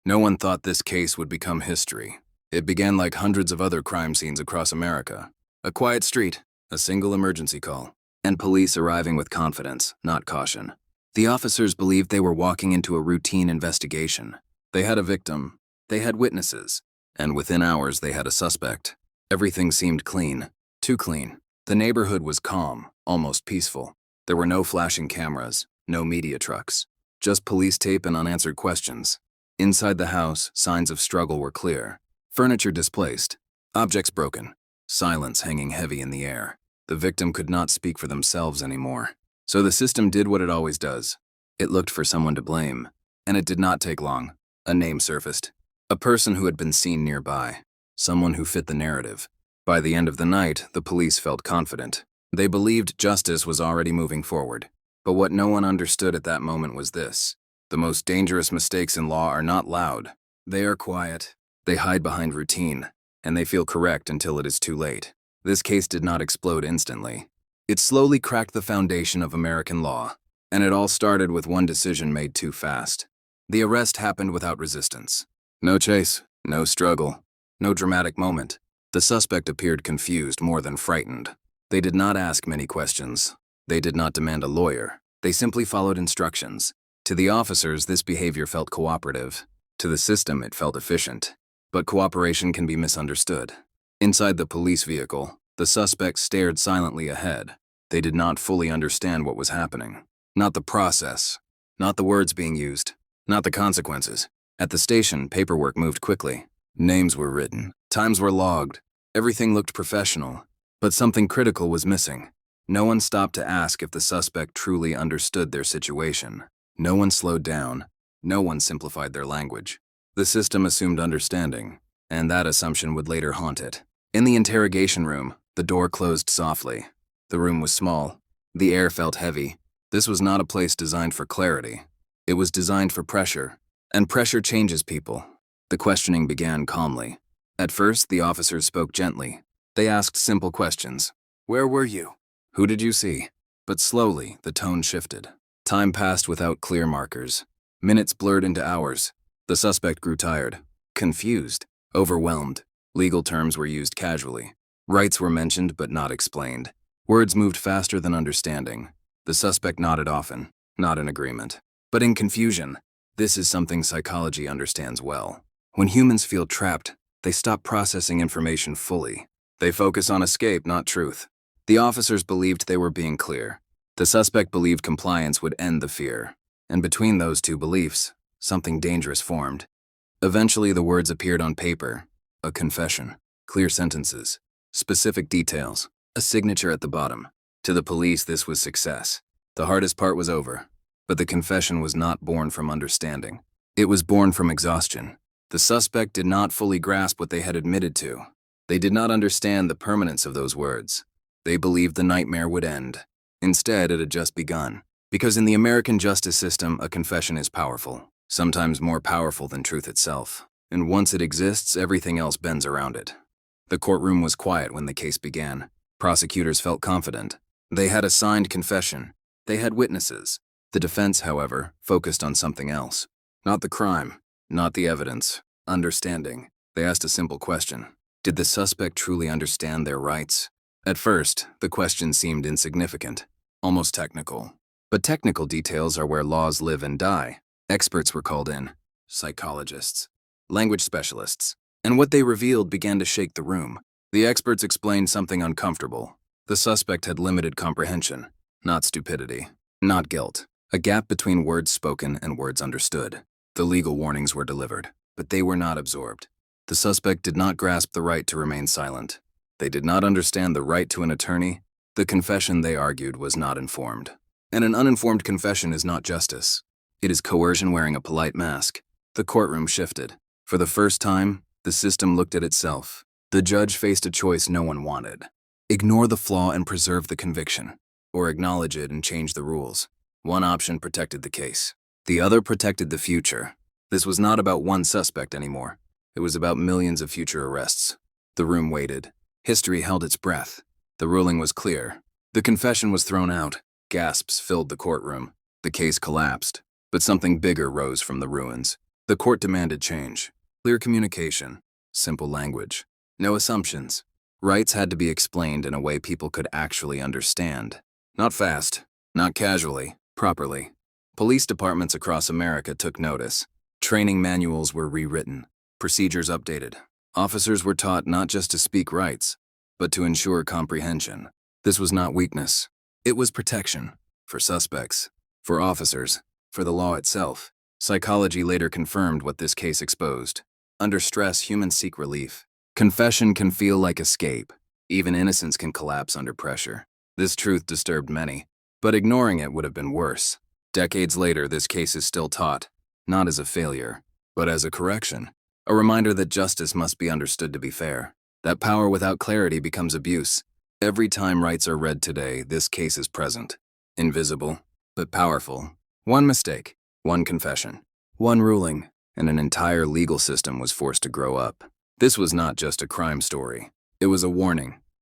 No one thought this case would become history. It began like hundreds of other crime scenes across America. A quiet street, a single emergency call, and police arriving with confidence, not caution. The officers believed they were walking into a routine investigation. They had a victim, they had witnesses, and within hours they had a suspect. Everything seemed clean, too clean. The neighborhood was calm, almost peaceful. There were no flashing cameras, no media trucks, just police tape and unanswered questions. Inside the house, signs of struggle were clear. Furniture displaced, objects broken, silence hanging heavy in the air. The victim could not speak for themselves anymore. So the system did what it always does. It looked for someone to blame. And it did not take long. A name surfaced. A person who had been seen nearby. Someone who fit the narrative. By the end of the night, the police felt confident. They believed justice was already moving forward. But what no one understood at that moment was this. The most dangerous mistakes in law are not loud. They are quiet. They hide behind routine, and they feel correct until it is too late. This case did not explode instantly. It slowly cracked the foundation of American law, and it all started with one decision made too fast. The arrest happened without resistance. No chase, no struggle, no dramatic moment. The suspect appeared confused more than frightened. They did not ask many questions. They did not demand a lawyer. They simply followed instructions. To the officers, this behavior felt cooperative. To the system, it felt efficient. But cooperation can be misunderstood. Inside the police vehicle, the suspects stared silently ahead. They did not fully understand what was happening. Not the process, not the words being used, not the consequences. At the station, paperwork moved quickly. Names were written, times were logged. Everything looked professional. But something critical was missing. No one stopped to ask if the suspect truly understood their situation. No one slowed down. No one simplified their language. The system assumed understanding, and that assumption would later haunt it. In the interrogation room, the door closed softly. The room was small. The air felt heavy. This was not a place designed for clarity. It was designed for pressure, and pressure changes people. The questioning began calmly. At first, the officers spoke gently. They asked simple questions. Where were you? Who did you see? But slowly, the tone shifted. Time passed without clear markers. Minutes blurred into hours. The suspect grew tired, confused, overwhelmed. Legal terms were used casually. Rights were mentioned but not explained. Words moved faster than understanding. The suspect nodded often, not in agreement, but in confusion. This is something psychology understands well. When humans feel trapped, they stop processing information fully. They focus on escape, not truth. The officers believed they were being clear. The suspect believed compliance would end the fear. And between those two beliefs, something dangerous formed. Eventually, the words appeared on paper. A confession, clear sentences, specific details, a signature at the bottom. To the police, this was success. The hardest part was over. But the confession was not born from understanding. It was born from exhaustion. The suspect did not fully grasp what they had admitted to. They did not understand the permanence of those words. They believed the nightmare would end. Instead, it had just begun. Because in the American justice system, a confession is powerful, sometimes more powerful than truth itself. And once it exists, everything else bends around it. The courtroom was quiet when the case began. Prosecutors felt confident. They had a signed confession. They had witnesses. The defense, however, focused on something else. Not the crime, not the evidence, understanding. They asked a simple question. Did the suspect truly understand their rights? At first, the question seemed insignificant, almost technical. But technical details are where laws live and die. Experts were called in, psychologists, language specialists, and what they revealed began to shake the room. The experts explained something uncomfortable. The suspect had limited comprehension, not stupidity, not guilt. A gap between words spoken and words understood. The legal warnings were delivered, but they were not absorbed. The suspect did not grasp the right to remain silent. They did not understand the right to an attorney. The confession, they argued, was not informed. And an uninformed confession is not justice. It is coercion wearing a polite mask. The courtroom shifted. For the first time, the system looked at itself. The judge faced a choice no one wanted. Ignore the flaw and preserve the conviction, or acknowledge it and change the rules. One option protected the case. The other protected the future. This was not about one suspect anymore. It was about millions of future arrests. The room waited. History held its breath. The ruling was clear. The confession was thrown out. Gasps filled the courtroom. The case collapsed. But something bigger rose from the ruins. The court demanded change. Clear communication, simple language, no assumptions. Rights had to be explained in a way people could actually understand. Not fast, not casually, properly. Police departments across America took notice. Training manuals were rewritten, procedures updated. Officers were taught not just to speak rights, but to ensure comprehension. This was not weakness. It was protection. For suspects, for officers, for the law itself. Psychology later confirmed what this case exposed. Under stress, humans seek relief. Confession can feel like escape. Even innocence can collapse under pressure. This truth disturbed many, but ignoring it would have been worse. Decades later, this case is still taught, not as a failure, but as a correction. A reminder that justice must be understood to be fair. That power without clarity becomes abuse. Every time rights are read today, this case is present. Invisible, but powerful. One mistake, one confession, one ruling, and an entire legal system was forced to grow up. This was not just a crime story. It was a warning.